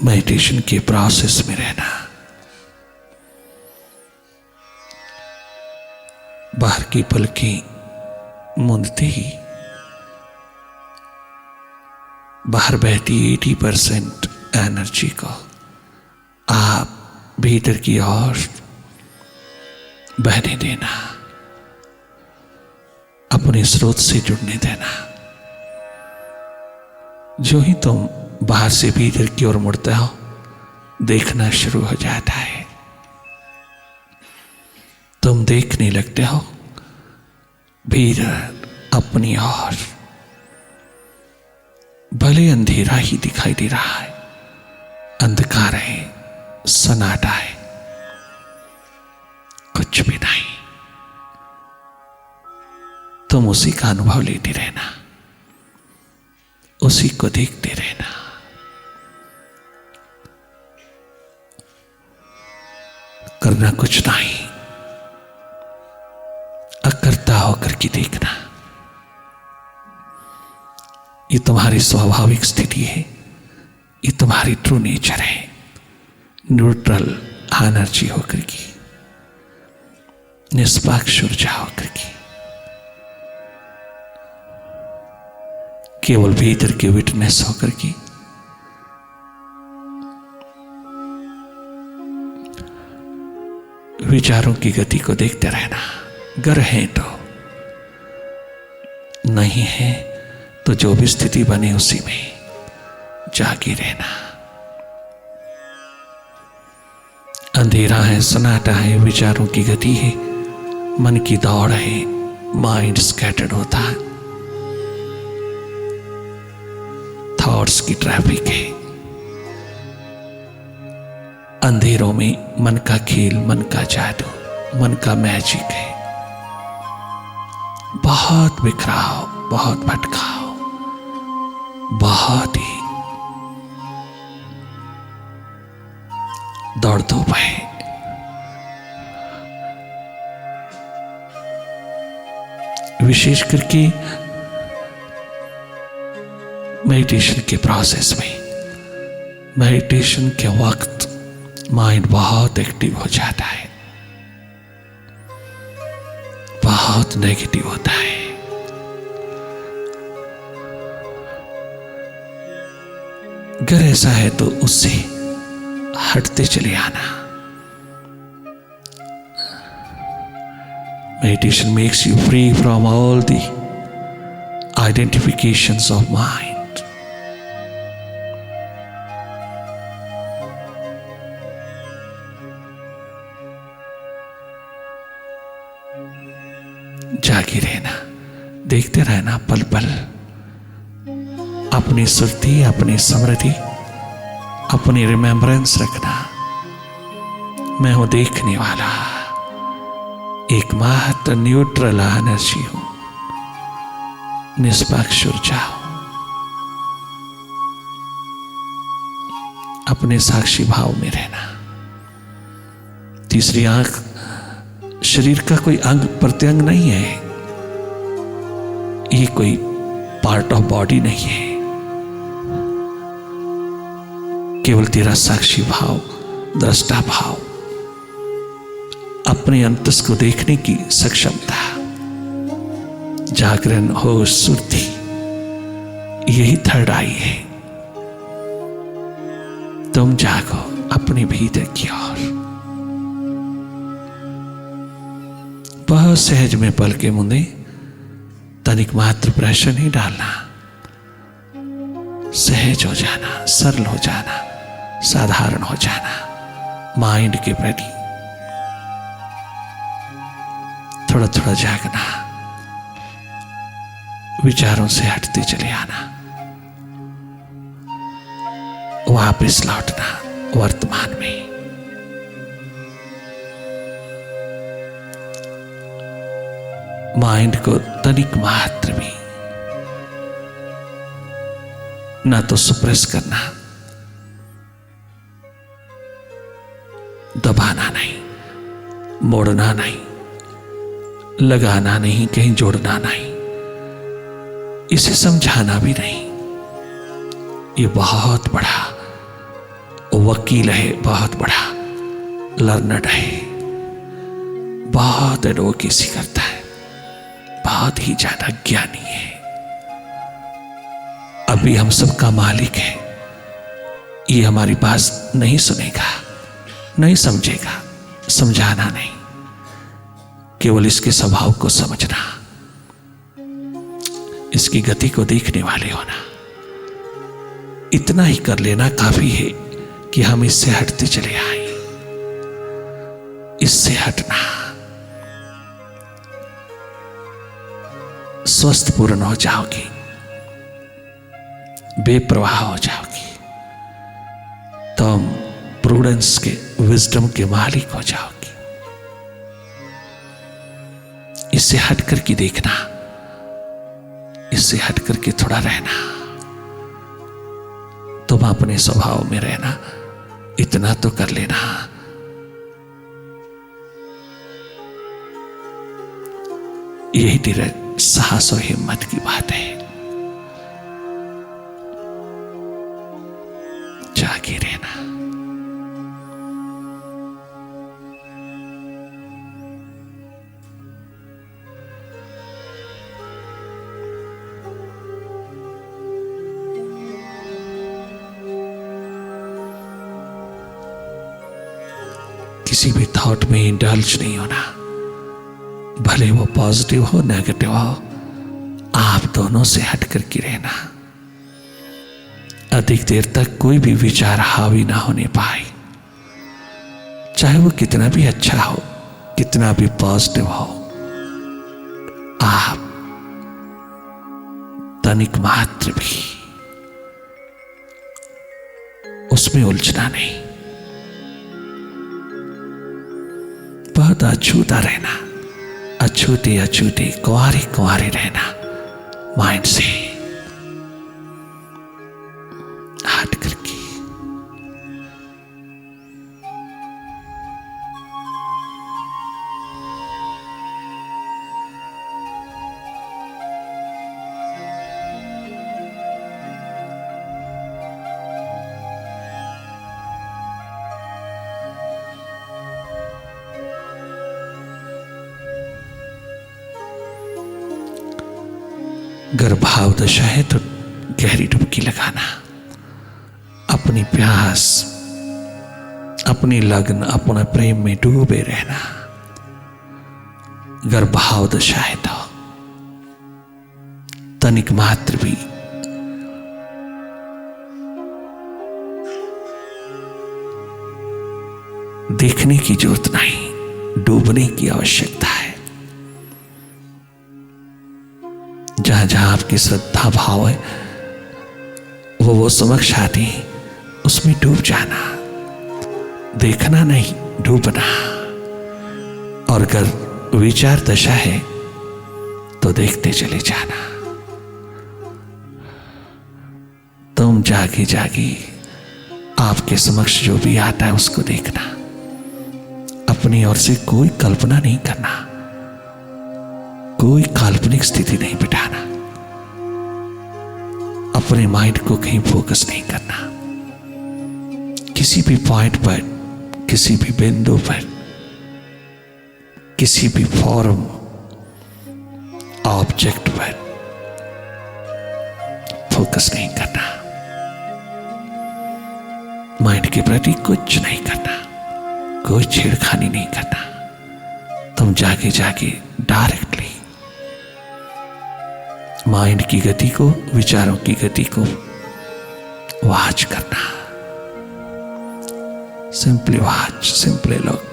Meditation के process में रहना। बाहर की पलकें मूंदते ही बाहर बहती 80% एनर्जी को आप भीतर की ओर बहने देना, अपने स्रोत से जुड़ने देना। जो ही तुम बाहर से भीतर की ओर मुड़ते हो, देखना शुरू हो जाता है। तुम देखने लगते हो भीतर अपनी ओर। भले अंधेरा ही दिखाई दे रहा है, अंधकार है, सन्नाटा है, कुछ भी नहीं। तुम उसी का अनुभव लेते रहना, उसी को देखते रहना। करना कुछ नहीं, अकर्ता होकर के देखना। ये तुम्हारी स्वाभाविक स्थिति है, ये तुम्हारी ट्रू नेचर है। न्यूट्रल एनर्जी होकर की, निष्पक्ष ऊर्जा होकर की, केवल भीतर के विटनेस होकर की विचारों की गति को देखते रहना। गर है तो, नहीं है तो जो भी स्थिति बने उसी में जागी रहना। अंधेरा है, सन्नाटा है, विचारों की गति है, मन की दौड़ है, माइंड स्कैटर्ड होता है, थॉट्स की ट्रैफिक है। अंधेरों में मन का खेल, मन का जादू, मन का मैजिक है। बहुत बिखराव, बहुत भटकाव, बहुत ही दौड़ धूप है। विशेष करके मेडिटेशन के प्रोसेस में, मेडिटेशन के वक्त माइंड बहुत एक्टिव हो जाता है, बहुत नेगेटिव होता है। अगर ऐसा है तो उससे हटते चले आना। Meditation makes you free from all the identifications of mind. जागे रहना, देखते रहना पल पल अपनी सुरती, अपनी समृद्धि, अपनी रिमेम्बरेंस रखना। मैं हूं देखने वाला, एकमात्र न्यूट्रल एनर्जी हूं, निष्पक्ष ऊर्जा हूं। अपने साक्षी भाव में रहना। तीसरी आंख शरीर का कोई अंग प्रत्यंग नहीं है, ये कोई पार्ट ऑफ बॉडी नहीं है। केवल तेरा साक्षी भाव, दृष्टा भाव, अपने अंतस को देखने की सक्षमता, जागरण, होश, सुरती, यही थर्ड आई है। तुम जागो अपने भीतर की ओर। बहुत सहज में पल के मुंदे, तनिक मात्र प्रेशर नहीं डालना। सहज हो जाना, सरल हो जाना, साधारण हो जाना। माइंड के प्रति थोड़ा थोड़ा जागना, विचारों से हटते चले आना, वापस लौटना वर्तमान में। माइंड को तनिक मात्र भी ना तो सुप्रेस करना, दबाना नहीं, मोड़ना नहीं, लगाना नहीं, कहीं जोड़ना नहीं, इसे समझाना भी नहीं। ये बहुत बड़ा वकील है, बहुत बड़ा लर्नड है, बहुत एडवोकेसी करता है, बहुत ही ज्यादा ज्ञानी है, अभी हम सबका मालिक है। ये हमारी बात नहीं सुनेगा, नहीं समझेगा, समझाना नहीं, केवल इसके स्वभाव को समझना, इसकी गति को देखने वाले होना। इतना ही कर लेना काफी है कि हम इससे हटते चले आए। इससे हटना, स्वस्थ पूर्ण हो जाओगी, बेप्रवाह हो जाओगी, तुम प्रूडेंस के, विजडम के मालिक हो जाओगी। इससे हट करके देखना, इससे हट करके थोड़ा रहना, तुम अपने स्वभाव में रहना, इतना तो कर लेना। यही तेरे साहस और हिम्मत की बात है। जागे रहना। किसी भी थॉट में इंडल्ज नहीं होना, भले वो पॉजिटिव हो नेगेटिव हो, आप दोनों से हट करके रहना। अधिक देर तक कोई भी विचार हावी ना होने पाए, चाहे वो कितना भी अच्छा हो, कितना भी पॉजिटिव हो, आप तनिक मात्र भी उसमें उलझना नहीं। बहुत अछूता रहना, अछूते अछूते कुंवारे कुंवारे रहना, माइंड से हट करके। अगर भाव दशा है तो गहरी डुबकी लगाना, अपनी प्यास, अपनी लगन, अपने प्रेम में डूबे रहना। अगर भाव दशा है तो तनिक मात्र भी देखने की जरूरत नहीं, डूबने की आवश्यकता है। जहां जहां आपकी श्रद्धा भाव है, वो समक्ष आती, उसमें डूब जाना, देखना नहीं, डूबना। और अगर विचार दशा है तो देखते चले जाना। तुम जागी जागी आपके समक्ष जो भी आता है उसको देखना, अपनी ओर से कोई कल्पना नहीं करना, कोई काल्पनिक स्थिति नहीं बिठाना, अपने माइंड को कहीं फोकस नहीं करना। किसी भी पॉइंट पर, किसी भी बिंदु पर, किसी भी फॉर्म, ऑब्जेक्ट पर फोकस नहीं करना, माइंड के प्रति कुछ नहीं करना, कोई छेड़खानी नहीं करना। तुम जागे जागे डायरेक्टली माइंड की गति को, विचारों की गति को वॉच करना। Simply watch, simply look.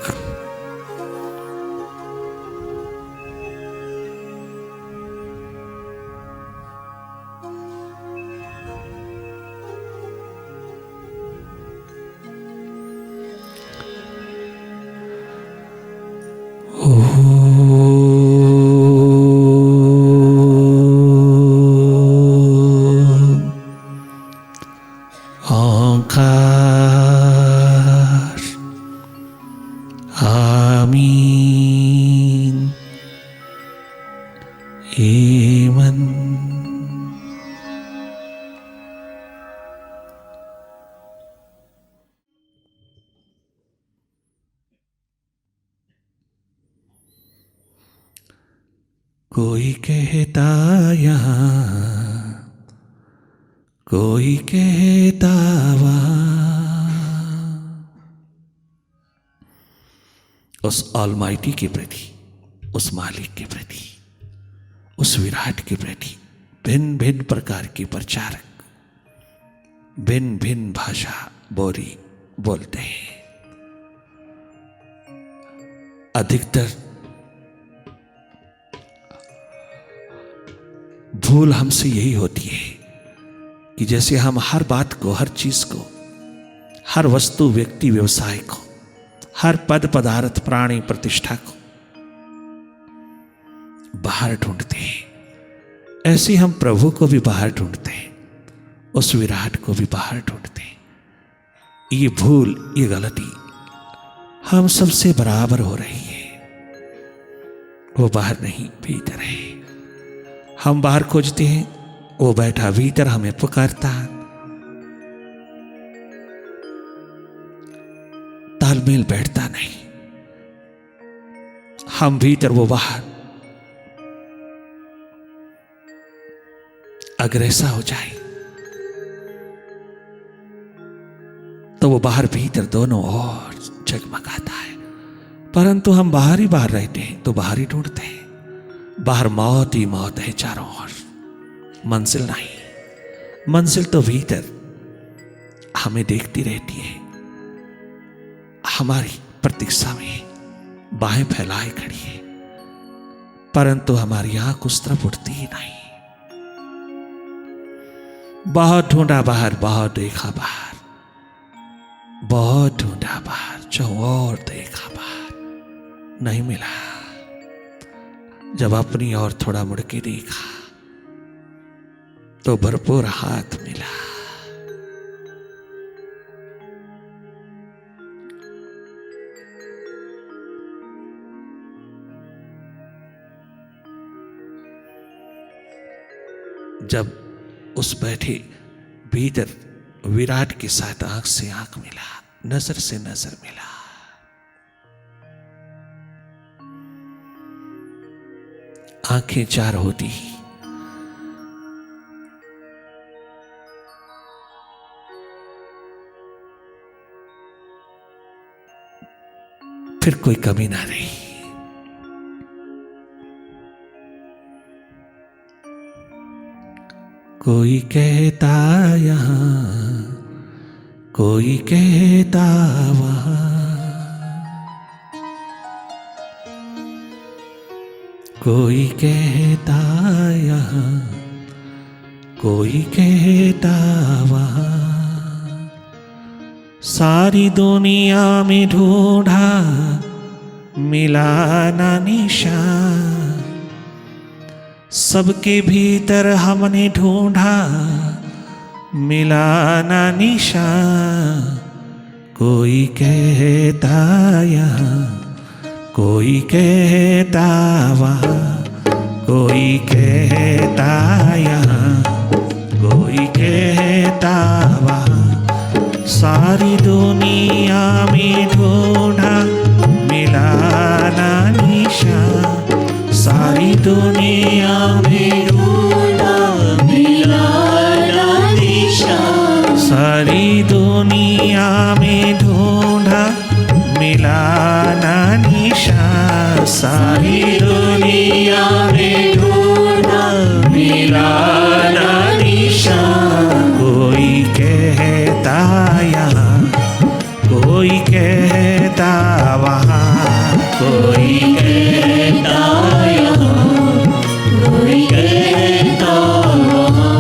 आमीन। आमीन। कोई कहता यहाँ, कोई कहता वहाँ। उस ऑलमाइटी के प्रति, उस मालिक के प्रति, उस विराट के प्रति भिन्न भिन्न प्रकार के प्रचारक भिन्न भिन्न भाषा बोलते हैं। अधिकतर भूल हमसे यही होती है कि जैसे हम हर बात को, हर चीज को, हर वस्तु, व्यक्ति, व्यवसाय को, हर पद, पदार्थ, प्राणी, प्रतिष्ठा को बाहर ढूंढते हैं, ऐसे हम प्रभु को भी बाहर ढूंढते हैं, उस विराट को भी बाहर ढूंढते हैं। ये भूल, ये गलती हम सबसे बराबर हो रही है। वो बाहर नहीं, भीतर है। हम बाहर खोजते हैं, वो बैठा भीतर हमें पुकारता। तालमेल बैठता नहीं, हम भीतर, वो बाहर। अगर ऐसा हो जाए तो वो बाहर भीतर दोनों ओर जगमगाता है। परंतु हम बाहर ही बाहर रहते हैं तो बाहर ही ढूंढते हैं। बाहर मौत ही मौत है चारों ओर, मंजिल नहीं। मंजिल तो भीतर हमें देखती रहती है, हमारी प्रतीक्षा में बाहें फैलाए खड़ी है, परंतु हमारी आंख उस तरफ उठती ही नहीं। बहुत ढूंढा बाहर, बहुत देखा बाहर, बहुत ढूंढा बाहर, जो और देखा बाहर, नहीं मिला। जब अपनी ओर थोड़ा मुड़ के देखा तो भरपूर हाथ मिला। जब उस बैठे भीतर विराट के साथ आंख से आंख मिला, नजर से नजर मिला, आंखें चार होती, फिर कोई कमी ना रही। कोई कहता यहाँ, कोई कहता वहाँ, कोई कहता यहाँ, कोई कहता वहाँ। सारी दुनिया में ढूंढा, मिला ना निशान। सबके भीतर हमने ढूंढा, मिला ना निशान। कोई कहता यहाँ, कोई कहता वहाँ, कोई कहता यहाँ, कोई कहता वहाँ। सारी दुनिया में ढूंढा, मिला ना निशान। सारी दुनिया में ढूंढा, मिला ना निशान। सारी दुनिया में ढूंढा, मिला ना निशान। सारी दुनिया में ढूंढा, मिला ना निशान। कोई कहता यहाँ, कोई कहता वहाँ, कोई कहता यहाँ, कोई कहता वहाँ।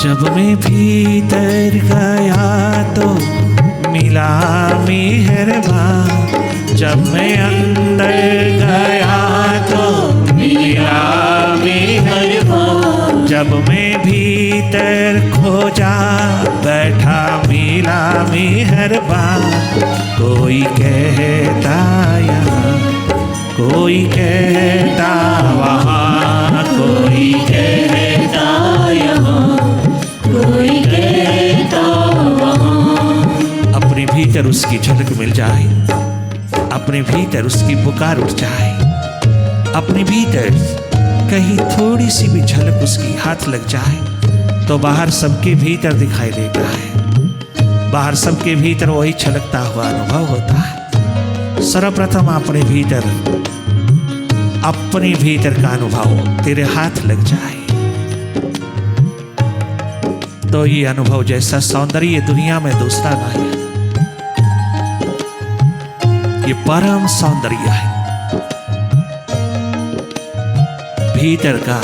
जब मैं भीतर गया तो मिला मेहरबान। जब मैं अंदर गया तो मिला मेहरबान। जब मैं भीतर खोजा, बैठा मिला मेहरबान। कोई कहता यहाँ, कोई कहता वहाँ, कोई कहता यहाँ, कोई कहता वहाँ। अपने भीतर उसकी झलक मिल जाए, अपने भीतर उसकी पुकार उठ जाए, अपने भीतर कहीं थोड़ी सी भी झलक उसकी हाथ लग जाए तो बाहर सबके भीतर दिखाई देता है, बाहर सबके भीतर वही छलकता हुआ अनुभव होता है। सर्वप्रथम अपने भीतर का अनुभव तेरे हाथ लग जाए तो ये अनुभव जैसा सौंदर्य दुनिया में दूसरा नहीं है। ये परम सौंदर्य है। भीतर का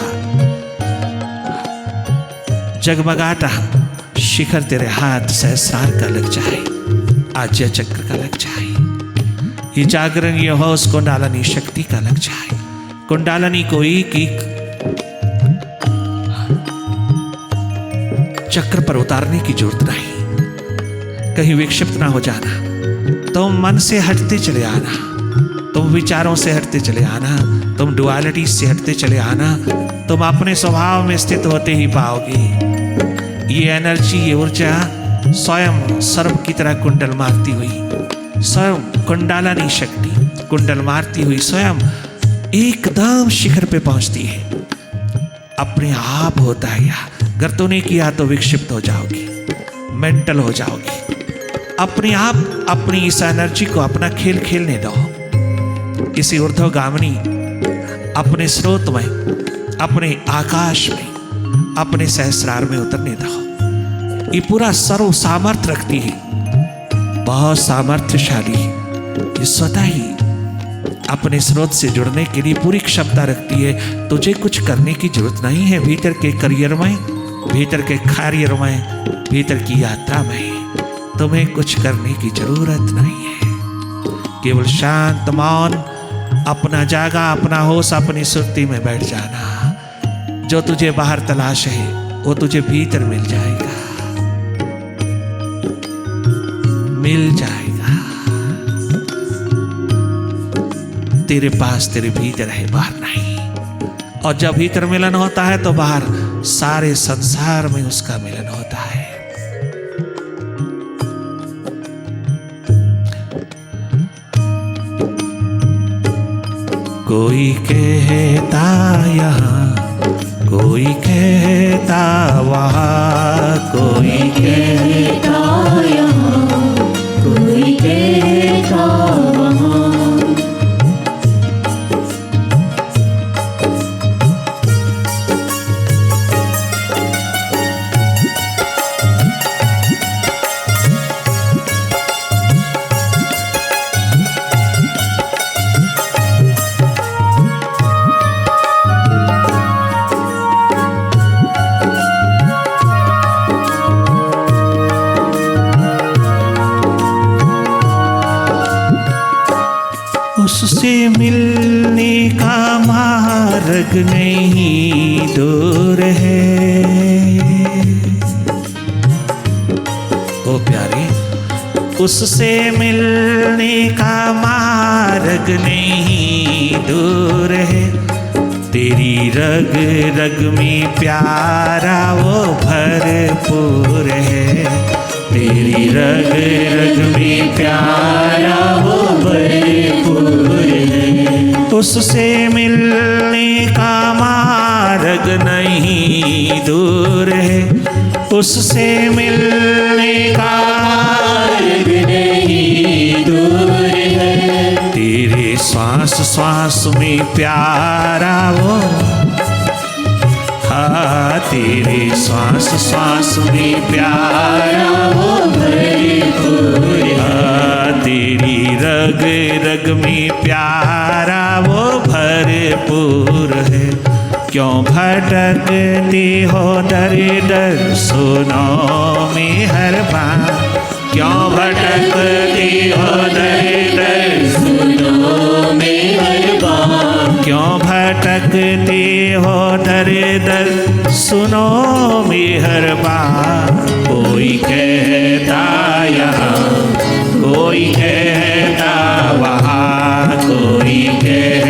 जगमगाता शिखर तेरे हाथ सहस्रार का लग जाए, आज्य चक्र का लग जाए, ये जागरण ये होश कुंडालनी शक्ति का लग जाए। कुंडालनी को एक एक चक्र पर उतारने की जरूरत नहीं, कहीं विक्षिप्त ना हो जाना। तुम मन से हटते चले आना, तुम विचारों से हटते चले आना, तुम डुअलिटी से हटते चले आना। तुम अपने स्वभाव में स्थित होते ही पाओगे ये एनर्जी, ये ऊर्जा स्वयं सर्व की तरह कुंडल मारती हुई, स्वयं कुंडालनी शक्ति कुंडल मारती हुई स्वयं एकदम शिखर पे पहुंचती है। अपने आप होता है यह। अगर तूने किया तो विक्षिप्त हो जाओगी, मेंटल हो जाओगी। अपने आप अपनी इस एनर्जी को अपना खेल खेलने दो। इसी ऊर्ध्वगामिनी अपने स्रोत में, अपने आकाश में, अपने सहस्रार में उतरने दो। ये पूरा सर्व सामर्थ्य रखती है, बहुत सामर्थ्यशाली है। ये स्वतः ही अपने स्रोत से जुड़ने के लिए पूरी क्षमता रखती है। तुझे कुछ करने की जरूरत नहीं है। भीतर के करियर में, भीतर के कार्य में, भीतर की यात्रा में तुम्हें कुछ करने की जरूरत नहीं है। केवल शांत मौन, अपना जागा, अपना होश, अपनी सुरती में बैठ जाना। जो तुझे बाहर तलाश है वो तुझे भीतर मिल जाएगा, मिल जाएगा। तेरे पास, तेरे भीतर है, बाहर नहीं। और जब भीतर मिलन होता है तो बाहर सारे संसार में उसका मिलन होता है। कोई कहता यहाँ, कोई कहता वहाँ, कोई कहता यहाँ, कोई कहता वहाँ। उससे मिलने का मार्ग नहीं दूर है। ओ प्यारे, उससे मिलने का मार्ग नहीं दूर है। तेरी रग रग में प्यारा वो भरपूर है। तेरी रग रग में प्यारा वो भरपूर है। उससे मिलने का मार्ग नहीं दूर है। उससे मिलने का मार्ग नहीं दूर है। तेरे श्वास श्वास में प्यारा वो, हाँ, तेरे श्वास श्वास में प्यारा वो भरपूर है। तेरी रग रग में प्यारा वो भरपूर है। क्यों भटकते हो दर दर, सुनो मेहरबान। क्यों भटकते हो दर दर, सुनो मेहरबान। क्यों भटकते हो दर दर, सुनो मेहरबान। कोई कहता यहाँ, कोई कहता वहाँ, कोई कहता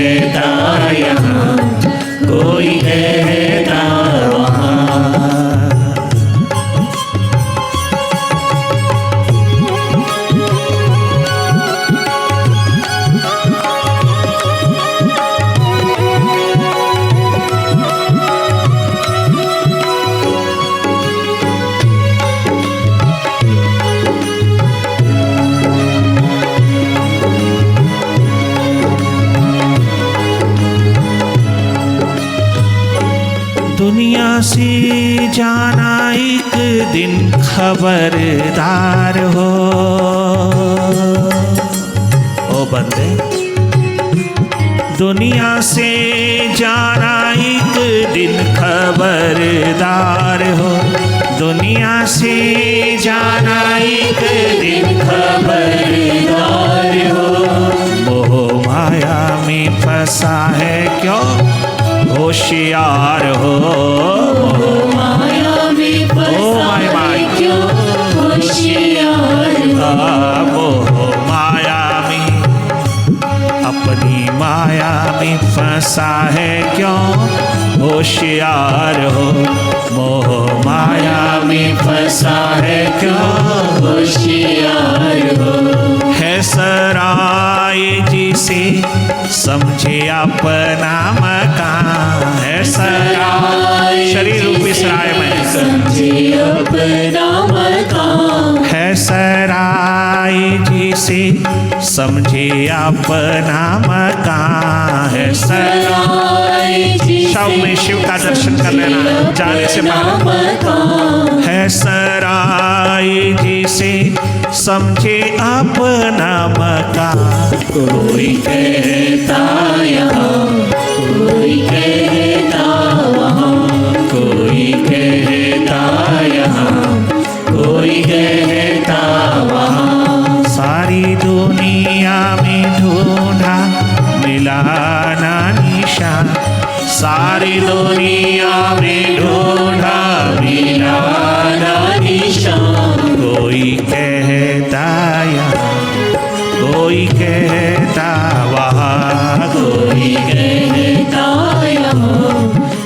दुनिया से जाना एक दिन खबरदार हो। ओ बंदे, दुनिया से जाना एक दिन खबरदार हो। दुनिया से जाना एक दिन खबरदार हो। मोह माया में फंसा है क्यों होशियार हो। मोह माया में फंसा है क्यों होशियार हो। मोह माया में, अपनी माया में फंसा है क्यों होशियार हो। मोह माया में फंसा है क्यों होशियार हो। है सराय जिसे समझे अपना मकान। है सराय, शरीर रूपी सराय में समझे अपना मकान। है सराय जिसे समझे अपना मकान। है सराय, शव में शिव का दर्शन कर लेना जाने से पहले। है सराय जिसे समझे अपना मकान। कोई कहता यहाँ, कोई कहता वहाँ, कोई कहता यहाँ, कोई कहता वहाँ। सारी दुनिया में ढूंढा मिला ना निशान। सारी दुनिया में ढूंढा मिला ना निशान। कोई कहता यहाँ, कोई कहता वहाँ, कोई कहता यहाँ,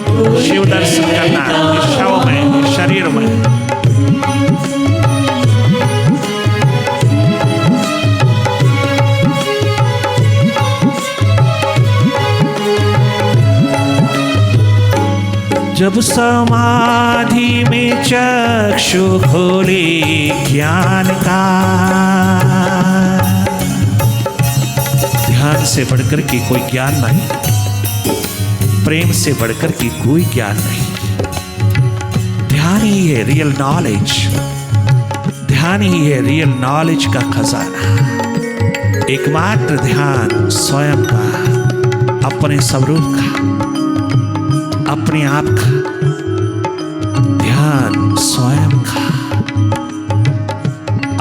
कोई शिव दर्शन करना शव में, शरीर में। जब समाधि में चक्षु खोले ज्ञान का, ध्यान से बढ़कर के कोई ज्ञान नहीं, प्रेम से बढ़कर के कोई ज्ञान नहीं। ध्यान ही है रियल नॉलेज। ध्यान ही है रियल नॉलेज का खजाना। एकमात्र ध्यान स्वयं का, अपने स्वरूप का, अपने आप का ध्यान, स्वयं का,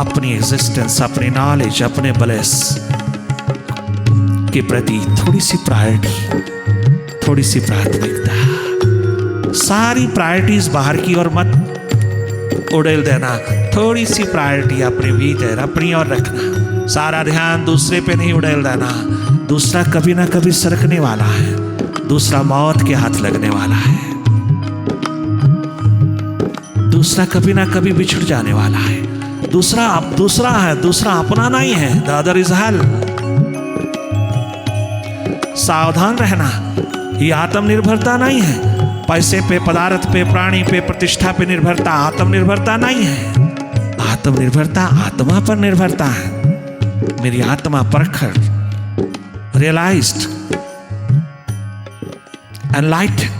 अपनी एग्जिस्टेंस, अपनी नॉलेज, अपने ब्लेस के प्रति थोड़ी सी प्रायोरिटी, थोड़ी सी प्राथमिकता। सारी प्रायोरिटीज बाहर की ओर मत उड़ेल देना। थोड़ी सी प्रायोरिटी अपने भीतर, अपनी ओर रखना। सारा ध्यान दूसरे पे नहीं उड़ेल देना। दूसरा कभी ना कभी सरकने वाला है। दूसरा मौत के हाथ लगने वाला है। दूसरा कभी ना कभी बिछड़ जाने वाला है। दूसरा है, दूसरा अपना नहीं है। The other is hello. सावधान रहना। ये आत्मनिर्भरता नहीं है। पैसे पे, पदार्थ पे, प्राणी पे, प्रतिष्ठा पे निर्भरता आत्मनिर्भरता नहीं है। आत्मनिर्भरता आत्मा पर निर्भरता है। मेरी आत्मा परखर, रियलाइज्ड, एनलाइटेड,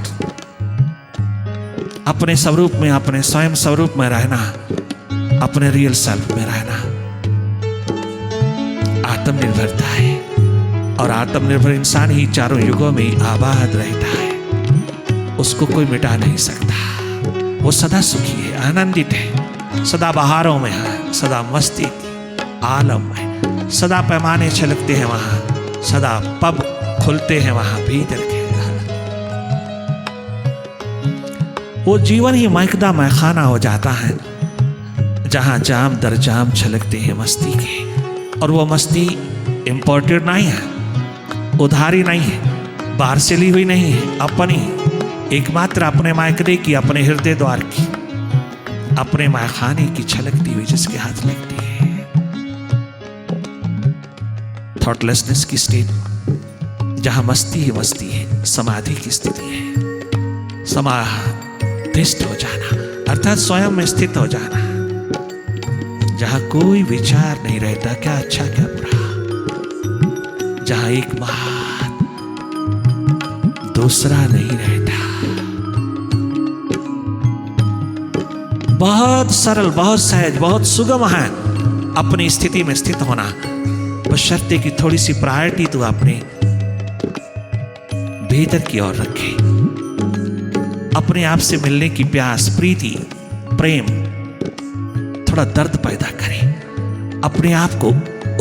अपने स्वरूप में, अपने स्वयं स्वरूप में रहना, अपने रियल सेल्फ में रहना आत्मनिर्भरता है। और आत्मनिर्भर इंसान ही चारों युगों में आबाद रहता है। उसको कोई मिटा नहीं सकता। वो सदा सुखी है, आनंदित है, सदा बहारों में है, सदा मस्ती आलम में, सदा पैमाने छलकते हैं वहां, सदा पब खुलते हैं वहां भीतर के। वो जीवन ही महकदा महखाना हो जाता है, जहां जाम दर जाम छलकते हैं मस्ती के। और वो मस्ती इंपोर्टेड नहीं है, उधारी नहीं है, बाहर से ली हुई नहीं है, अपनी, एकमात्र अपने मायके की, अपने हृदय द्वार की, अपने मायखाने की छलकती हुई जिसके हाथ लगती है। थॉटलेसनेस की स्टेट, जहां मस्ती ही मस्ती है, समाधि की स्थिति है। समाधिस्थ हो जाना अर्थात स्वयं में स्थित हो जाना, जहां कोई विचार नहीं रहता, क्या अच्छा क्या बुरा, जहां एक बात दूसरा नहीं रहता, बहुत सरल, बहुत सहज, बहुत सुगम है अपनी स्थिति में स्थित होना, बशर्ते कि थोड़ी सी प्रायोरिटी तो अपने भीतर की ओर रखे। अपने आप से मिलने की प्यास, प्रीति, प्रेम, थोड़ा दर्द पैदा करे, अपने आप को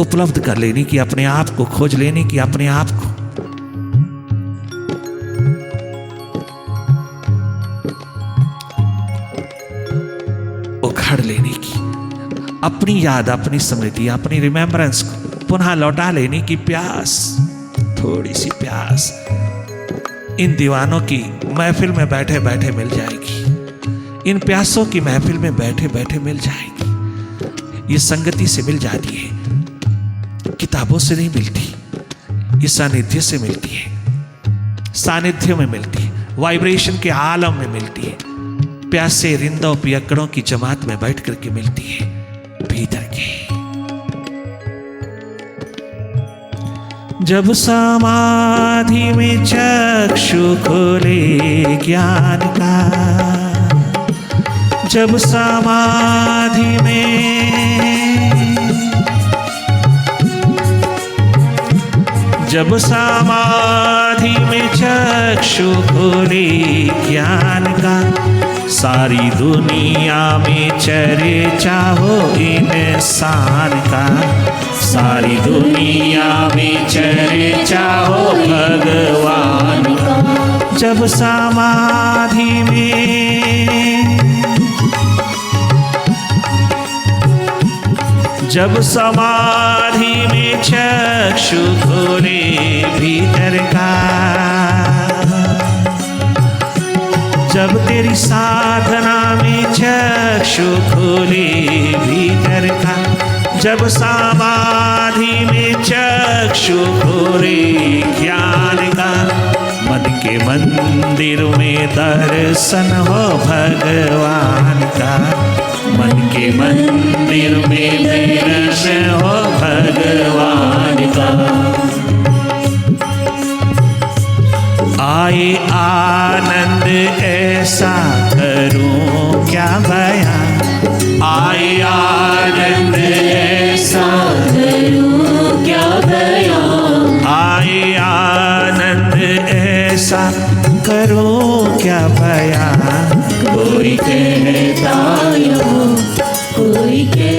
उपलब्ध कर लेने की, अपने आप को खोज लेने की, अपने आप को उखाड़ लेने की, अपनी याद, अपनी स्मृति, अपनी रिमेम्बरेंस को पुनः लौटा लेने की प्यास, थोड़ी सी प्यास इन दीवानों की महफिल में बैठे बैठे मिल जाएगी, इन प्यासों की महफिल में बैठे बैठे मिल जाएगी। ये संगति से मिल जाती है, किताबों से नहीं मिलती, ये सानिध्य से मिलती है, सानिध्य में मिलती है, वाइब्रेशन के आलम में मिलती है, प्यासे रिंदों पियक्कड़ों की जमात में बैठ करके मिलती है भीतर की। जब समाधि में चक्षु खोले ज्ञान का, जब समाधि में चक्षु खोले ज्ञान का, सारी दुनिया में चर्चा हो इंसान का, सारी दुनिया में चर्चा हो भगवान का। जब समाधि में चक्षु खोले भीतर का, जब तेरी साधना में चक्षु खोले भीतर का, जब समाधि में चक्षु खोले ज्ञान का, मन के मंदिर में दर्शन हो भगवान का, मन के मंदिर में दर्शन हो भगवान का। आए आनंद ऐसा करूं क्या बयां, आए आनंद ऐसा करूं क्या बयां, आए आनंद ऐसा करूं क्या बयां। कोई कहता यूं, कोई कहता